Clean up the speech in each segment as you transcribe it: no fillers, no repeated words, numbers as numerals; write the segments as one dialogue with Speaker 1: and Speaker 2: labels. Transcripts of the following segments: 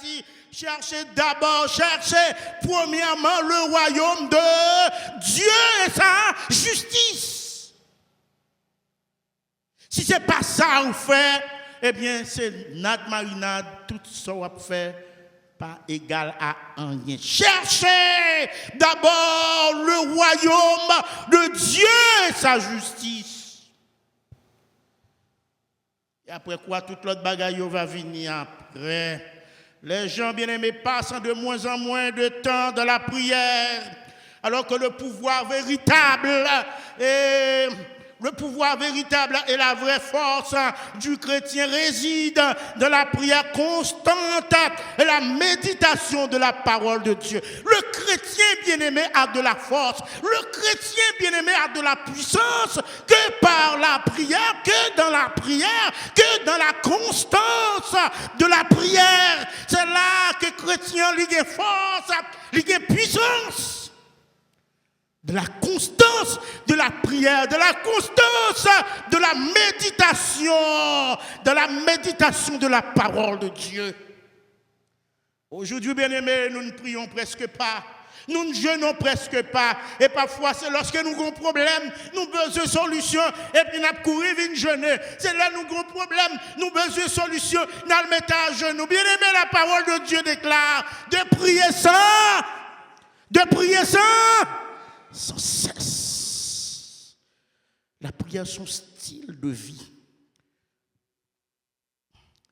Speaker 1: dit, cherchez premièrement le royaume de Dieu et sa justice. Si ce n'est pas ça qu'on fait, eh bien, c'est notre marinade, tout ça qu'on fait, pas égal à rien. Cherchez d'abord le royaume de Dieu et sa justice. Et après quoi, toute l'autre bagaille va venir après. Les gens bien-aimés passent de moins en moins de temps dans la prière, alors que le pouvoir véritable et la vraie force du chrétien réside dans la prière constante et la méditation de la parole de Dieu. Le chrétien bien-aimé a de la force. Le chrétien bien-aimé a de la puissance que par la prière, que dans la prière, que dans la constance de la prière. C'est là que le chrétien a force, il a puissance. De la constance de la prière, de la constance de la méditation de la parole de Dieu. Aujourd'hui, bien-aimés, nous ne prions presque pas. Nous ne jeûnons presque pas. Et parfois, c'est lorsque nous avons un problème, nous avons besoin de solution. Et puis, nous avons couru, nous jeûner. C'est là que nous avons un problème, nous avons besoin de solution. Nous le mettons à genoux. Bien-aimés, la parole de Dieu déclare de prier sans cesse. La prière, son style de vie.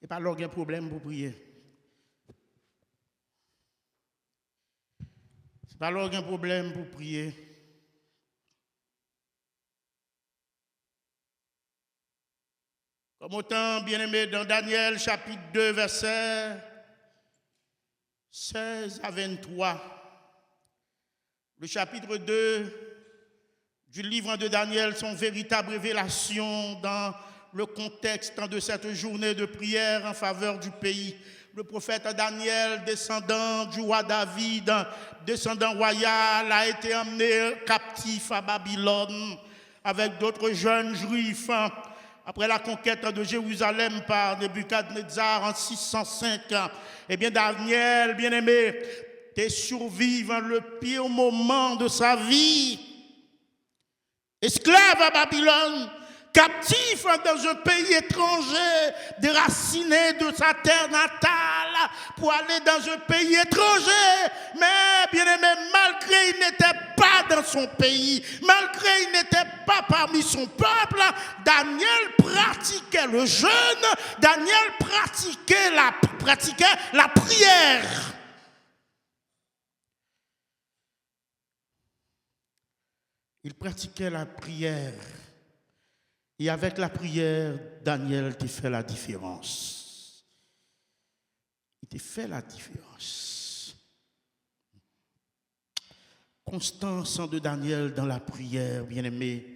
Speaker 1: Et pas là, il y a un problème pour prier. C'est pas là, il y a un problème pour prier. Comme autant, bien-aimé, dans Daniel, chapitre 2, versets 16 à 23. Le chapitre 2 du livre de Daniel sont véritable révélation dans le contexte de cette journée de prière en faveur du pays. Le prophète Daniel, descendant du roi David, descendant royal, a été emmené captif à Babylone avec d'autres jeunes juifs après la conquête de Jérusalem par Nebuchadnezzar en 605. Eh bien, Daniel, bien-aimé, et survivant le pire moment de sa vie. Esclave à Babylone, captif dans un pays étranger, déraciné de sa terre natale pour aller dans un pays étranger. Mais bien aimé, malgré il n'était pas dans son pays, malgré il n'était pas parmi son peuple, Daniel pratiquait le jeûne, Daniel pratiquait la prière. Il pratiquait la prière. Et avec la prière, Daniel t'a fait la différence. Il t'a fait la différence. Constance de Daniel dans la prière, bien-aimé.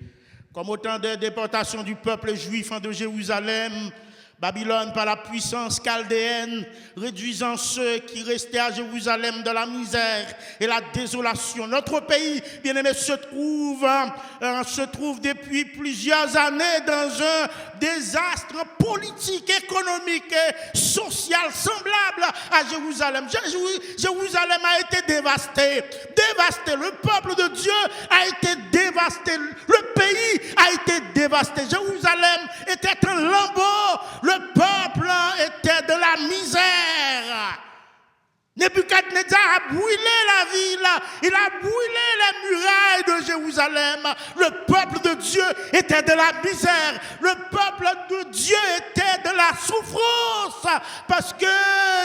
Speaker 1: Comme au temps de déportation du peuple juif de Jérusalem, Babylone, par la puissance chaldéenne, réduisant ceux qui restaient à Jérusalem dans la misère et la désolation. Notre pays, bien-aimé, se trouve depuis plusieurs années dans un désastre politique, économique et social semblable à Jérusalem. Jérusalem a été dévasté. Le peuple de Dieu a été dévasté. Le pays a été dévasté. Jérusalem était un lambeau. Le peuple était de la misère. Nebuchadnezzar a brûlé la ville, il a brûlé les murailles de Jérusalem. Le peuple de Dieu était de la misère, le peuple de Dieu était de la souffrance parce que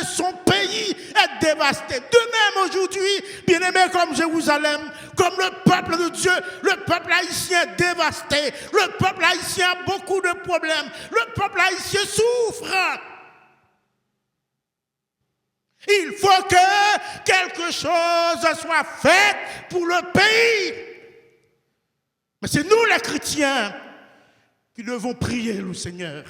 Speaker 1: son pays est dévasté. De même aujourd'hui, bien-aimé comme Jérusalem, comme le peuple de Dieu, le peuple haïtien est dévasté. Le peuple haïtien a beaucoup de problèmes. Le peuple haïtien souffre. Il faut que quelque chose soit fait pour le pays. Mais c'est nous les chrétiens qui devons prier le Seigneur.